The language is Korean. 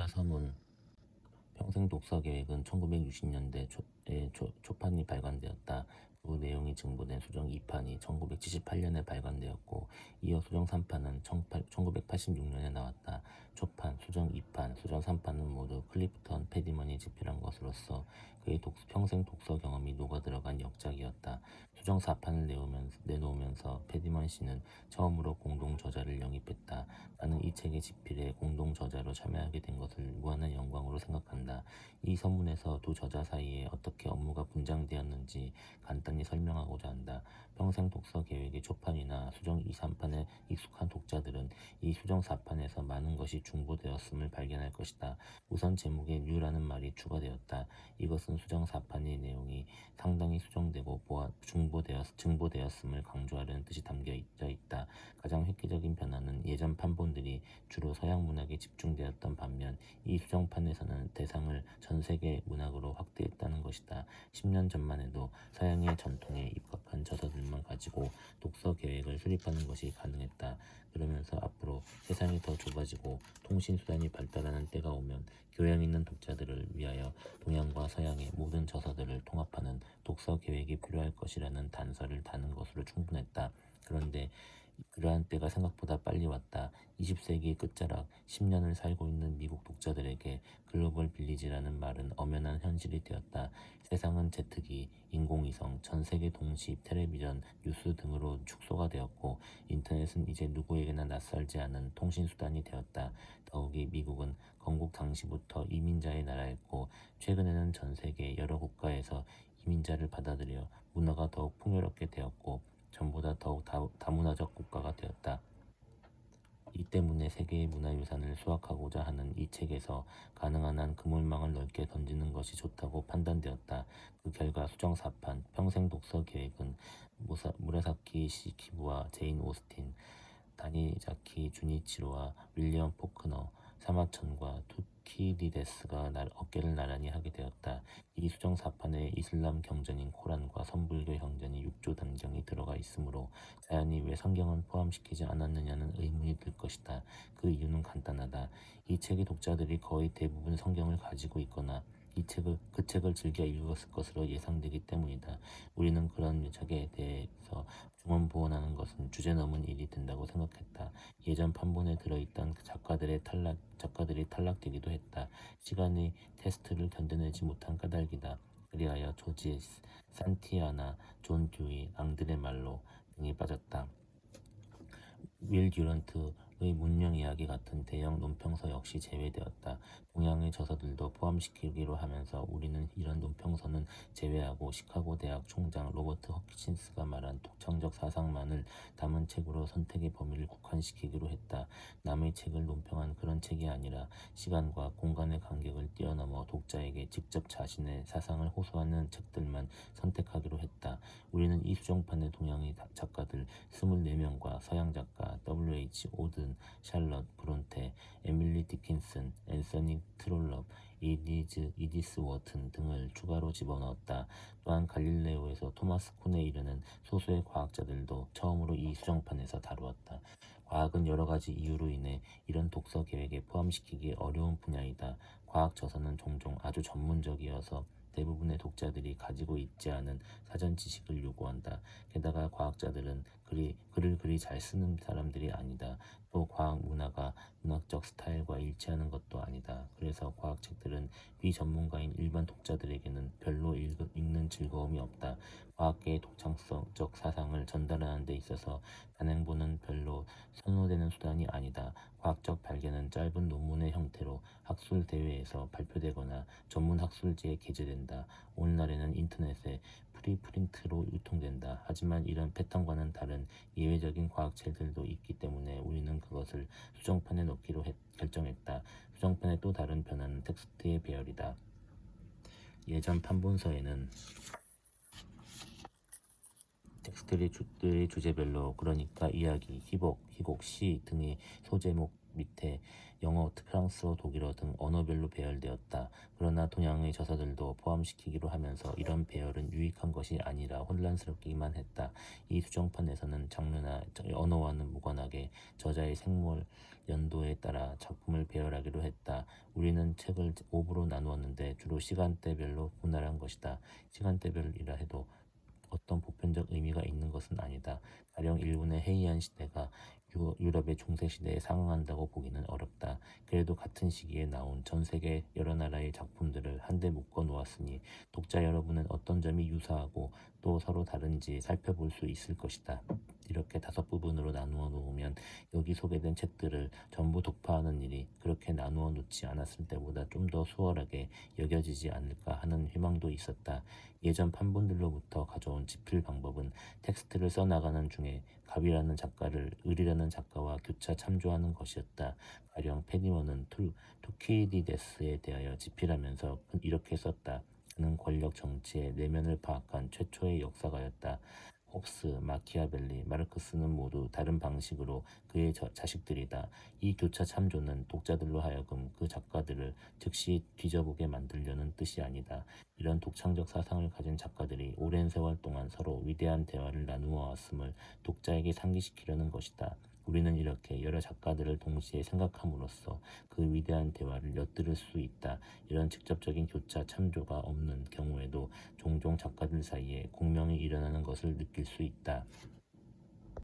독자 서문. 평생 독서 계획은 1960년대 초에 초판이 발간되었다. 그 내용이 증보된 수정 2판이 1978년에 발간되었고, 이어 수정 3판은 1986년에 나왔다. 초판, 수정 2판, 수정 3판은 모두 클리프턴 패디먼이 집필한 것으로서 그의 평생 독서 경험이 녹아들어간 역작이었다. 수정 4판을 내놓으면서 패디먼 씨는 처음으로 공동 저자를 영입했다. 나는 이 책의 집필에 공동 저자로 참여하게 된 것을 무한한 영광으로 생각한다. 이 서문에서 두 저자 사이에 어떻게 업무가 분장되었는지 간단히 설명하고자 한다. 평생 독서 계획의 초판이나 수정 2, 3판에 익숙한 독자들은 이 수정 4판에서 많은 것이 중보되었음을 발견할 것이다. 우선 제목에 뉴라는 말이 추가되었다. 이것은 수정 4판의 내용이 상당히 수정되고 증보되었음을 강조하려는 뜻이 담겨 있다. 가장 획기적인 변화는 예전 판본들이 주로 서양 문학에 집중되었던 반면 이 수정판에서는 대상을 전 세계 문학으로 확대했다는 것이다. 10년 전만 해도 서양의 전통에 입각한 저서들만 가지고 독서 계획을 수립하는 것이 가능했다. 그러면서 앞으로 세상이 더 좁아지고 통신수단이 발달하는 때가 오면 교양 있는 독자들을 위하여 동양과 서양의 모든 저서들을 통합하는 독서 계획이 필요할 것이라는 단서를 다는 것으로 충분했다. 그런데 그러한 때가 생각보다 빨리 왔다. 20세기의 끝자락 10년을 살고 있는 미국 독자들에게 글로벌 빌리지라는 말은 엄연한 현실이 되었다. 세상은 제트기, 인공위성, 전세계 동시 텔레비전, 뉴스 등으로 축소가 되었고 인터넷은 이제 누구에게나 낯설지 않은 통신수단이 되었다. 더욱이 미국은 건국 당시부터 이민자의 나라였고 최근에는 전세계 여러 국가에서 이민자를 받아들여 문화가 더욱 풍요롭게 되었고 전보다 더욱 다문화적 국가가 되었다. 이 때문에 세계의 문화유산을 수확하고자 하는 이 책에서 가능한 한 그물망을 넓게 던지는 것이 좋다고 판단되었다. 그 결과 수정 4판 평생 독서 계획은 무라사키 시키부와 제인 오스틴, 다니자키 주니치로와 윌리엄 포크너, 사마천과 투키디데스가 어깨를 나란히 하게 되었다. 이 수정 4판에 이슬람 경전인 코란과 선불교 형전이 6조 단경이 들어가 있으므로 자연히 왜 성경은 포함시키지 않았느냐는 의문이 들 것이다. 그 이유는 간단하다. 이 책의 독자들이 거의 대부분 성경을 가지고 있거나 그 책을 즐겨 읽었을 것으로 예상되기 때문이다. 우리는 그런 책에 대해서 중언부언하는 것은 주제넘은 일이 된다고 생각했다. 예전 판본에 들어있던 그 작가들이 탈락되기도 했다. 시간의 테스트를 견뎌내지 못한 까닭이다. 그리하여 조지 산티아나, 존 듀이, 앙드레 말로 등이 빠졌다. 윌 듀런트의 문명 이야기 같은 대형 논평서 역시 제외되었다. 동양의 저서들도 포함시키기로 하면서 우리는 이런 논평서는 제외하고 시카고 대학 총장 로버트 허키친스가 말한 독창적 사상만을 담은 책으로 선택의 범위를 국한시키기로 했다. 남의 책을 논평한 그런 책이 아니라 시간과 공간의 간격을 뛰어넘어 독자에게 직접 자신의 사상을 호소하는 책들만 선택하기로 했다. 우리는 이 수정판의 동양의 작가들 24명과 서양 작가 W.H. 오든, 샬럿 브론테, 에밀리 디킨슨, 앤서니 트롤럽, 이디스 워튼 등을 추가로 집어넣었다. 또한 갈릴레오에서 토마스 쿤에 이르는 소수의 과학자들도 처음으로 이 수정판에서 다루었다. 과학은 여러 가지 이유로 인해 이런 독서 계획에 포함시키기 어려운 분야이다. 과학 저서는 종종 아주 전문적이어서 대부분의 독자들이 가지고 있지 않은 사전 지식을 요구한다. 게다가 과학자들은 글을 그리 잘 쓰는 사람들이 아니다. 또 과학 문화가 문학적 스타일과 일치하는 것도 아니다. 그래서 과학책들은 비전문가인 일반 독자들에게는 별로 읽는 즐거움이 없다. 과학계의 독창적 사상을 전달하는 데 있어서 단행본은 별로 선호되는 수단이 아니다. 과학적 발견은 짧은 논문의 형태로 학술 대회에서 발표되거나 전문 학술지에 게재된다. 오늘날에는 인터넷에 프리프린트로 유통된다. 하지만 이런 패턴과는 다른 예외적인 과학책들도 있기 때문에 우리는 그것을 수정판에 넣기로 결정했다. 수정판의 또 다른 변화는 텍스트의 배열이다. 예전 판본서에는 텍스트의 주제별로 그러니까 이야기, 희곡, 시 등의 소제목 밑에 영어, 프랑스어, 독일어 등 언어별로 배열되었다. 그러나 동양의 저서들도 포함시키기로 하면서 이런 배열은 유익한 것이 아니라 혼란스럽기만 했다. 이 수정판에서는 장르나 언어와는 무관하게 저자의 생물 연도에 따라 작품을 배열하기로 했다. 우리는 책을 5부로 나누었는데 주로 시간대별로 분할한 것이다. 시간대별이라 해도 어떤 보편적 의미가 있는 것은 아니다. 가령 일본의 헤이안 시대가 유럽의 중세 시대에 상응한다고 보기는 어렵다. 그래도 같은 시기에 나온 전 세계 여러 나라의 작품들을 한데 묶어 놓았으니 독자 여러분은 어떤 점이 유사하고 또 서로 다른지 살펴볼 수 있을 것이다. 이렇게 5부분으로 나누어 놓으면 여기 소개된 책들을 전부 독파하는 일이 그렇게 나누어 놓지 않았을 때보다 좀 더 수월하게 여겨지지 않을까 하는 희망도 있었다. 예전 판본들로부터 가져온 집필 방법은 텍스트를 써나가는 중에 갑이라는 작가를 을이라는 작가와 교차 참조하는 것이었다. 가령 페니먼은 투키디데스에 대하여 집필하면서 이렇게 썼다. 그는 권력 정치의 내면을 파악한 최초의 역사가였다. 홉스, 마키아벨리, 마르크스는 모두 다른 방식으로 그의 자식들이다. 이 교차 참조는 독자들로 하여금 그 작가들을 즉시 뒤져보게 만들려는 뜻이 아니다. 이런 독창적 사상을 가진 작가들이 오랜 세월 동안 서로 위대한 대화를 나누어 왔음을 독자에게 상기시키려는 것이다. 우리는 이렇게 여러 작가들을 동시에 생각함으로써 그 위대한 대화를 엿들을 수 있다. 이런 직접적인 교차 참조가 없는 경우에도 종종 작가들 사이에 공명이 일어나는 것을 느낄 수 있다.